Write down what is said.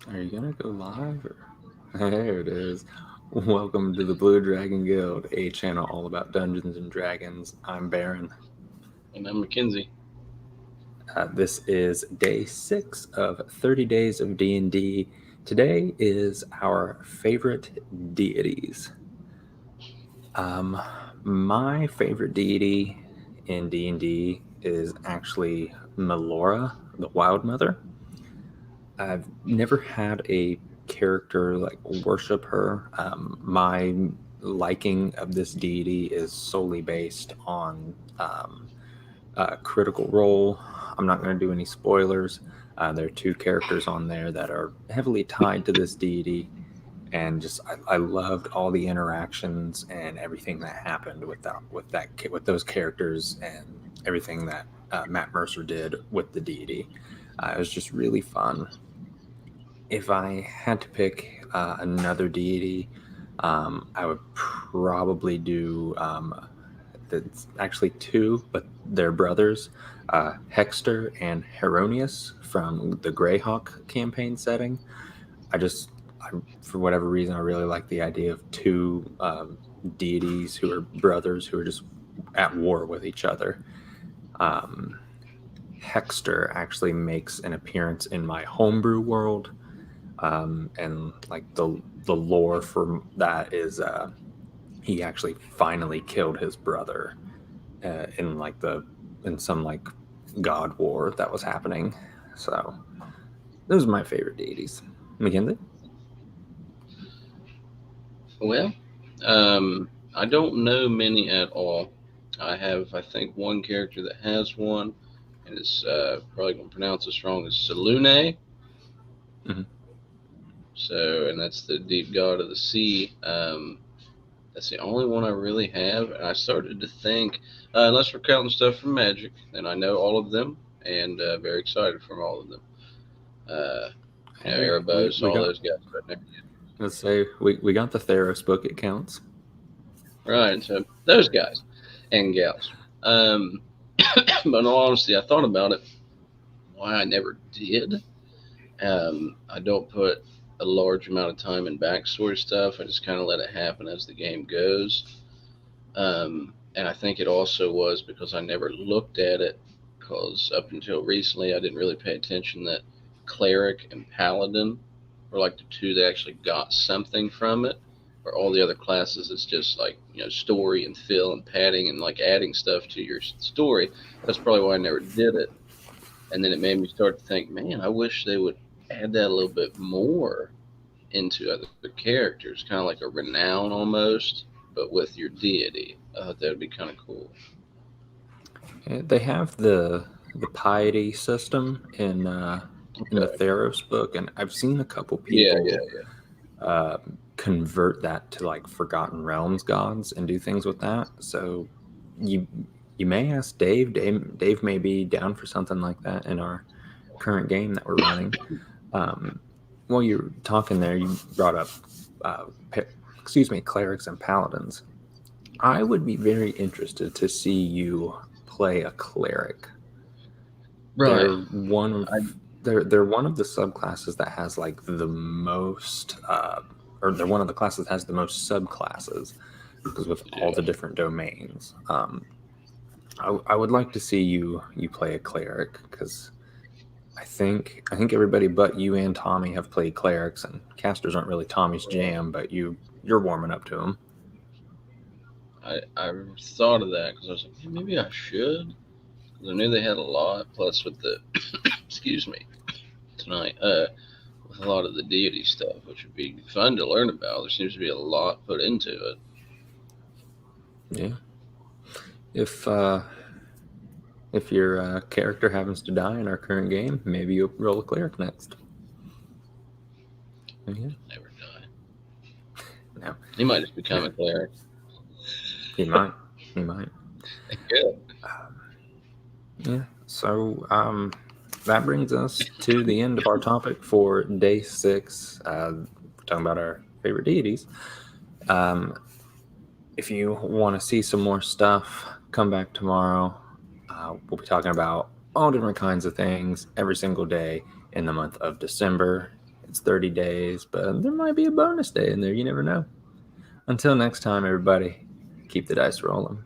Are you gonna go live? Or... There it is. Welcome to the Blue Dragon Guild, a channel all about Dungeons and Dragons. I'm Baron. And I'm Mackenzie. This is day 6 of 30 Days of D&D. Today is our favorite deities. My favorite deity in D&D is actually Melora, the Wild Mother. I've never had a character like worship her. My liking of this deity is solely based on Critical Role. I'm not going to do any spoilers. There are two characters on there that are heavily tied to this deity, and just I loved all the interactions and everything that happened with those characters and everything that Matt Mercer did with the deity. It was just really fun. If I had to pick another deity, I would probably do. That's actually two, but they're brothers, Hexter and Heronius from the Greyhawk campaign setting. For whatever reason, I really like the idea of two deities who are brothers who are just at war with each other. Um, Hexter actually makes an appearance in my homebrew world, and like the lore for that is he actually finally killed his brother in some like god war that was happening. So those are my favorite deities. Mackenzie? Well, I don't know many at all. I have, I think, one character that has one, and it's probably going to pronounce this wrong. It's Salune. Mm-hmm. So, and that's the deep god of the sea. That's the only one I really have. And I started to think, unless we're counting stuff from Magic, then I know all of them, and very excited for all of them. Uh, Hey, Erebos, we all got those guys right there. let's say we got the Theros book. It counts. Right, so those guys and gals. Um, but in all honesty, I thought about it. Why I never did. I don't put a large amount of time in backstory stuff. I just kind of let it happen as the game goes. And I think it also was because I never looked at it. Because up until recently, I didn't really pay attention that cleric and paladin were like the two that actually got something from it. Or all the other classes, it's just like story and fill and padding and like adding stuff to your story. That's probably why I never did it. And then it made me start to think, man, I wish they would add that a little bit more into other characters, kind of like a renown almost, but with your deity. I thought that would be kind of cool. They have the piety system in the Okay. Theros book, and I've seen a couple Yeah, yeah, people uh, convert that to like Forgotten Realms gods and do things with that. So you you may ask Dave. Dave may be down for something like that in our current game that we're running. Um, while you're talking there, you brought up uh, clerics and paladins. I would be very interested to see you play a cleric. right. They're one of I they're one of the subclasses that has like the most, or they're one of the classes that has the most subclasses because with all the yeah. different domains. I would like to see you play a cleric because I think everybody but you and Tommy have played clerics, and casters aren't really Tommy's jam, but you're warming up to them. I thought of that because I was like, "Hey, maybe I should. Because I knew they had a lot. Plus with the excuse me tonight, with a lot of the deity stuff, which would be fun to learn about. There seems to be a lot put into it. Yeah. If uh, if your character happens to die in our current game, maybe you'll roll a cleric next. Yeah. Never die. No, He might just become a cleric. he might. He might. Good. Yeah. So that brings us to the end of our topic for day 6. We're talking about our favorite deities. Um, if you want to see some more stuff, come back tomorrow. We'll be talking about all different kinds of things every single day in the month of December. It's 30 days, but there might be a bonus day in there. You never know. Until next time, everybody, keep the dice rolling.